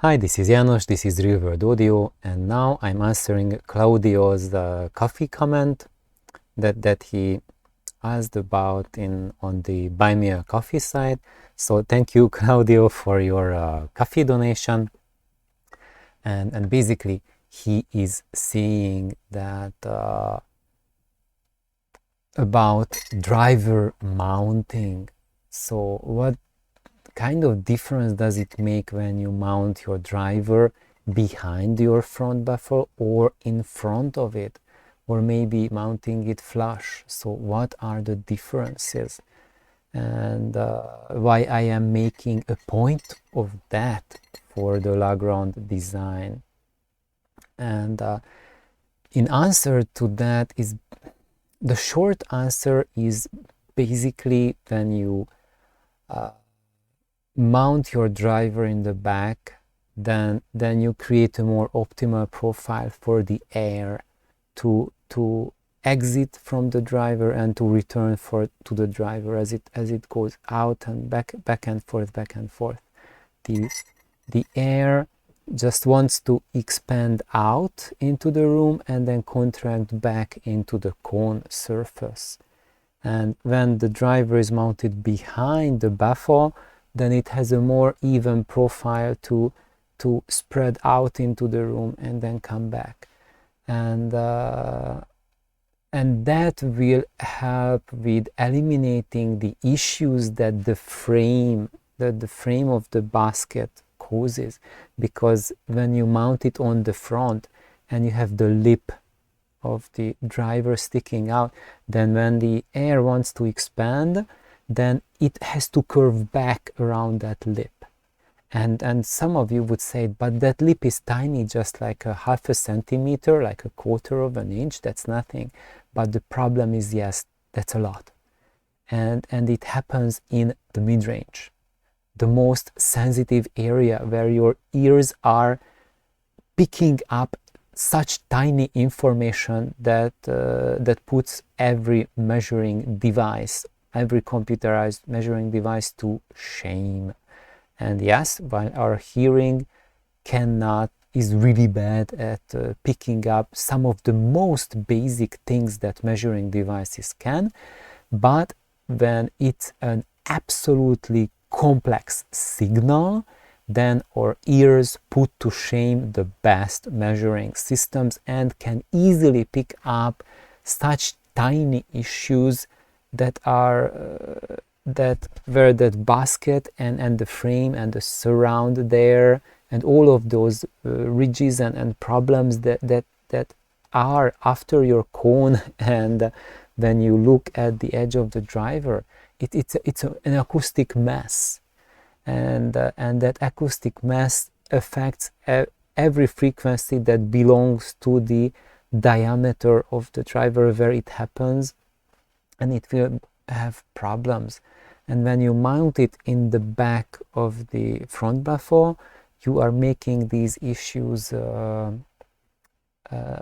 Hi, this is János, this is Real World Audio, and now I'm answering Claudio's coffee comment that he asked about on the Buy Me a Coffee site. So thank you, Claudio, for your coffee donation. And basically, he is saying that about driver mounting. So what kind of difference does it make when you mount your driver behind your front buffer or in front of it, or maybe mounting it flush? So what are the differences, and why I am making a point of that for the Lagrange design? And in answer to that is, the short answer is basically when you mount your driver in the back, then you create a more optimal profile for the air to exit from the driver and to return to the driver as it goes out and back and forth. The air just wants to expand out into the room and then contract back into the cone surface. And when the driver is mounted behind the baffle, then it has a more even profile to spread out into the room and then come back. And that will help with eliminating the issues that the frame of the basket causes, because when you mount it on the front and you have the lip of the driver sticking out, then when the air wants to expand, then it has to curve back around that lip. And some of you would say, but that lip is tiny, just like a half a centimeter, like a quarter of an inch, that's nothing. But the problem is, yes, that's a lot. And it happens in the mid-range, the most sensitive area where your ears are picking up such tiny information that puts every measuring device, every computerized measuring device to shame. And yes, while our hearing is really bad at picking up some of the most basic things that measuring devices can, but when it's an absolutely complex signal, then our ears put to shame the best measuring systems and can easily pick up such tiny issues that are where that basket and the frame and the surround there and all of those ridges and problems that are after your cone. And when you look at the edge of the driver, it's an acoustic mess, and that acoustic mess affects every frequency that belongs to the diameter of the driver where it happens, and it will have problems. And when you mount it in the back of the front baffle, you are making these issues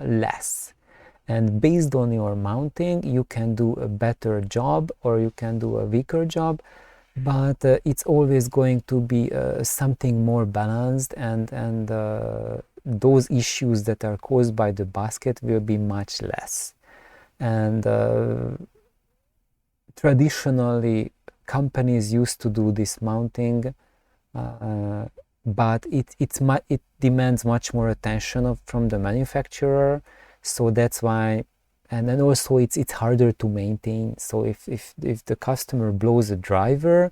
less. And based on your mounting, you can do a better job or you can do a weaker job, but it's always going to be something more balanced, and those issues that are caused by the basket will be much less. And traditionally, companies used to do this mounting, but it demands much more attention from the manufacturer. So that's why, and then also it's harder to maintain. So if the customer blows a driver,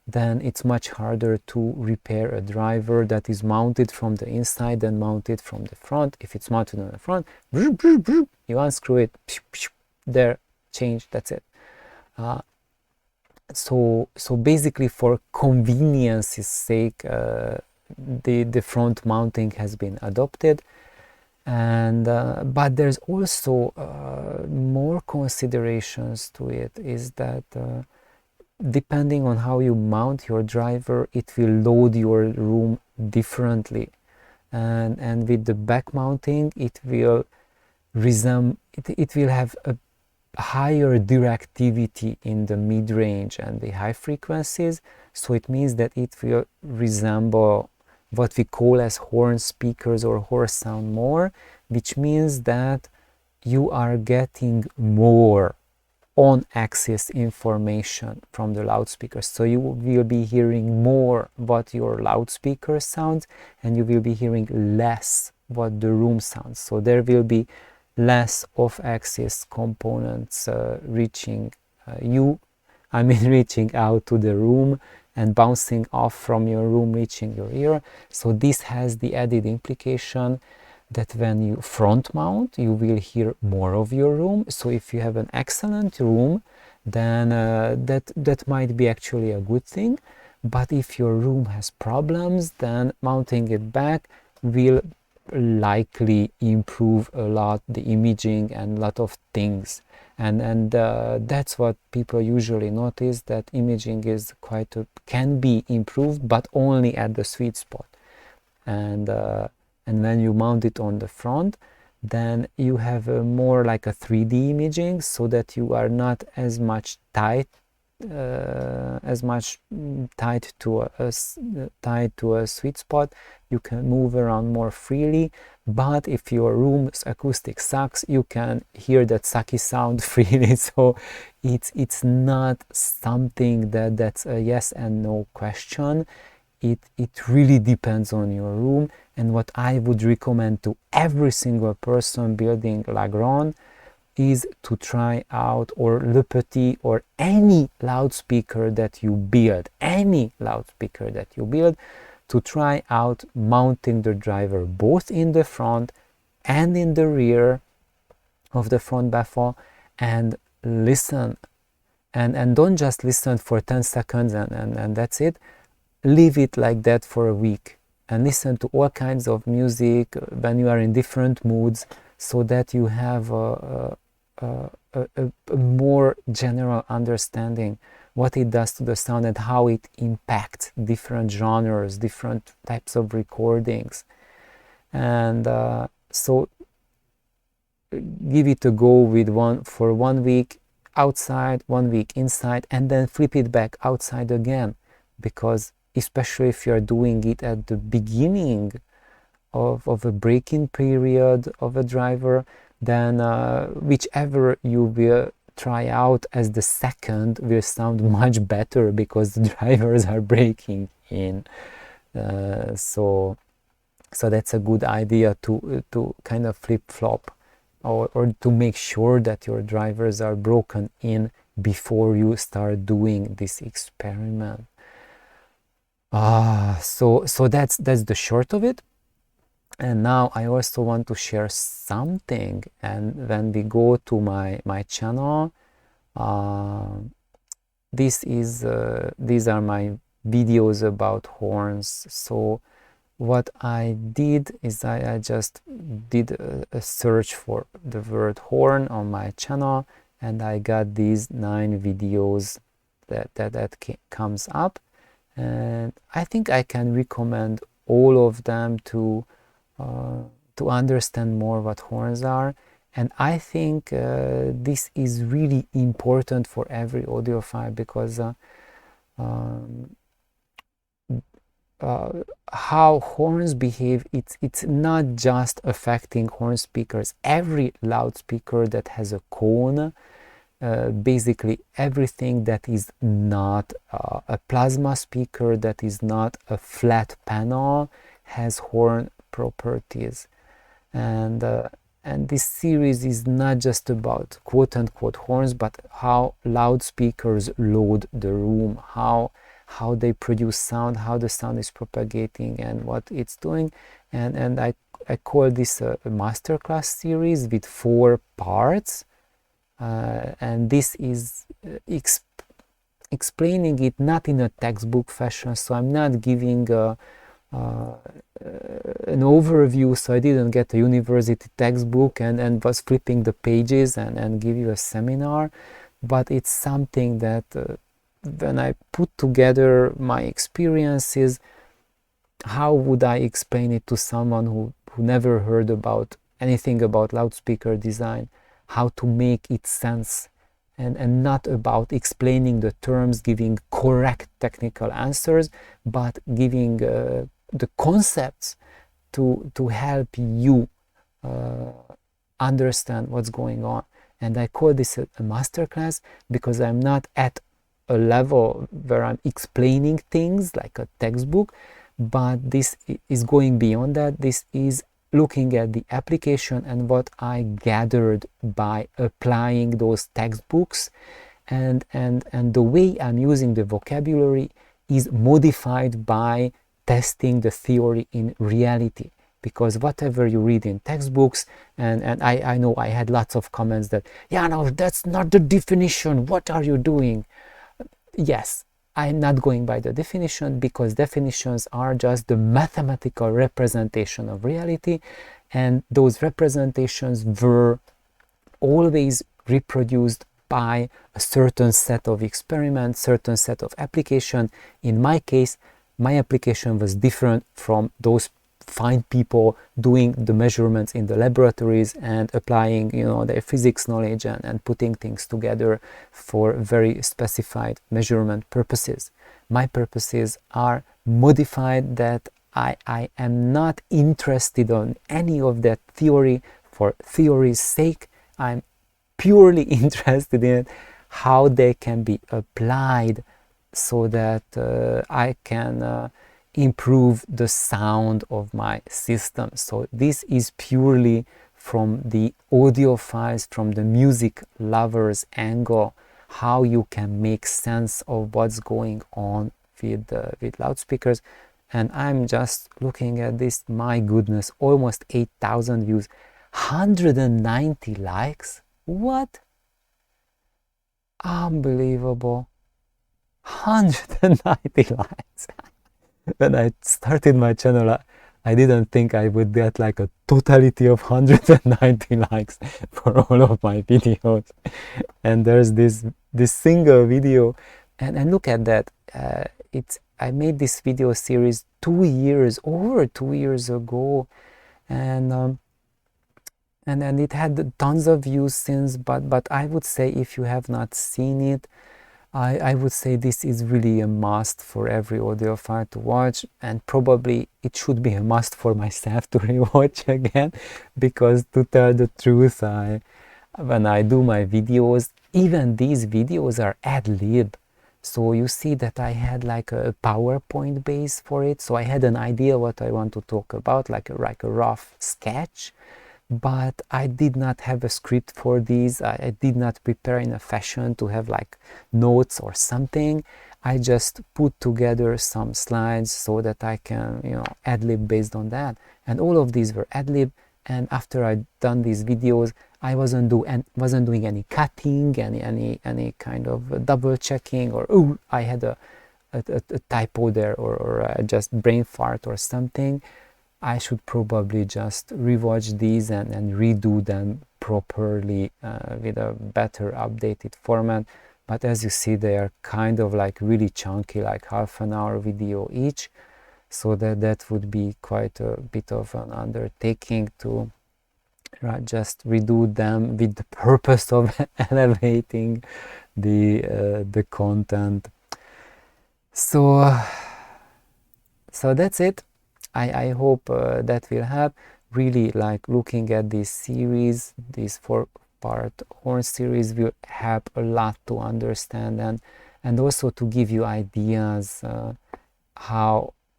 then it's much harder to repair a driver that is mounted from the inside than mounted from the front. If it's mounted on the front, you unscrew it, there, change, that's it. So basically, for convenience's sake, the front mounting has been adopted, and but there's also more considerations to it. Is that depending on how you mount your driver, it will load your room differently, and with the back mounting, it will have a higher directivity in the mid-range and the high frequencies, so it means that it will resemble what we call as horn speakers or horn sound more, which means that you are getting more on-axis information from the loudspeakers. So you will be hearing more what your loudspeaker sounds, and you will be hearing less what the room sounds. So there will be less off-axis components reaching reaching out to the room and bouncing off from your room, reaching your ear. So this has the added implication that when you front mount, you will hear more of your room. So if you have an excellent room, then that might be actually a good thing. But if your room has problems, then mounting it back will likely improve a lot the imaging and a lot of things. And that's what people usually notice, that imaging is can be improved, but only at the sweet spot. And when you mount it on the front, then you have more like a 3D imaging, so that you are not as much tied to a sweet spot. You can move around more freely. But if your room's acoustic sucks, you can hear that sucky sound freely. So it's not something that's a yes and no question. It really depends on your room. And what I would recommend to every single person building La Grande is to try out, or Le Petit, or any loudspeaker that you build, to try out mounting the driver both in the front and in the rear of the front baffle, and listen. And don't just listen for 10 seconds and that's it. Leave it like that for a week and listen to all kinds of music when you are in different moods, so that you have a more general understanding what it does to the sound and how it impacts different genres, different types of recordings. And so give it a go with for 1 week outside, 1 week inside, and then flip it back outside again, because especially if you're doing it at the beginning of a break-in period of a driver, then whichever you will try out as the second will sound much better, because the drivers are breaking in. So that's a good idea to kind of flip-flop, or to make sure that your drivers are broken in before you start doing this experiment. So that's the short of it. And now I also want to share something. And when we go to my channel, these are my videos about horns. So what I did is I just did a search for the word horn on my channel, and I got these 9 videos that comes up. And I think I can recommend all of them to understand more what horns are. And I think this is really important for every audiophile, because how horns behave, it's not just affecting horn speakers. Every loudspeaker that has a cone, basically everything that is not a plasma speaker, that is not a flat panel, has horn properties. And this series is not just about quote-unquote horns, but how loudspeakers load the room, how they produce sound, how the sound is propagating, and what it's doing. And I call this a masterclass series with 4 parts. And this is explaining it not in a textbook fashion, so I'm not giving an overview. So I didn't get a university textbook and was flipping the pages and give you a seminar, but it's something that when I put together my experiences, how would I explain it to someone who never heard about anything about loudspeaker design? How to make it sense, and not about explaining the terms, giving correct technical answers, but giving the concepts to help you understand what's going on. And I call this a masterclass because I'm not at a level where I'm explaining things like a textbook, but this is going beyond that. This is looking at the application and what I gathered by applying those textbooks, and the way I'm using the vocabulary is modified by testing the theory in reality. Because whatever you read in textbooks, and I know I had lots of comments that, yeah, no, that's not the definition, what are you doing? Yes, I'm not going by the definition, because definitions are just the mathematical representation of reality, and those representations were always reproduced by a certain set of experiments, certain set of application. In my case, my application was different from those fine people doing the measurements in the laboratories and applying, you know, their physics knowledge and putting things together for very specified measurement purposes. My purposes are modified, that I am not interested on any of that theory for theory's sake. I'm purely interested in how they can be applied so that I can improve the sound of my system. So this is purely from the audiophiles, from the music lovers angle, how you can make sense of what's going on with loudspeakers. And I'm just looking at this, my goodness, almost 8,000 views, 190 likes. What? Unbelievable. 190 likes. When I started my channel, I didn't think I would get like a totality of 190 likes for all of my videos. And there's this single video, and look at that. I made this video series over 2 years ago, and it had tons of views since. But I would say, if you have not seen it, I would say this is really a must for every audiophile to watch, and probably it should be a must for myself to rewatch again, because to tell the truth, when I do my videos, even these videos are ad-lib. So you see that I had like a PowerPoint base for it, so I had an idea what I want to talk about, like a rough sketch. But I did not have a script for these. I did not prepare in a fashion to have like notes or something. I just put together some slides so that I can, you know, ad-lib based on that. And all of these were ad-lib. And after I'd done these videos, I wasn't doing any cutting, any kind of double checking, or oh, I had a typo there, or just brain fart or something. I should probably just rewatch these and redo them properly with a better updated format. But as you see, they are kind of like really chunky, like half an hour video each. So that would be quite a bit of an undertaking to just redo them with the purpose of elevating the content. So that's it. I hope that will help. Really, like looking at this series, this 4-part horn series, will help a lot to understand and also to give you ideas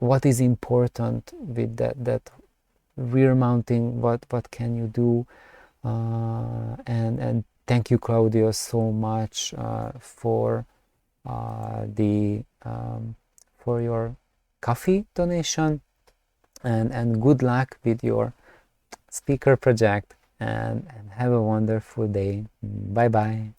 what is important with that rear mounting. What can you do? And thank you, Claudio, so much for your coffee donation. And good luck with your speaker project, and have a wonderful day. Bye bye.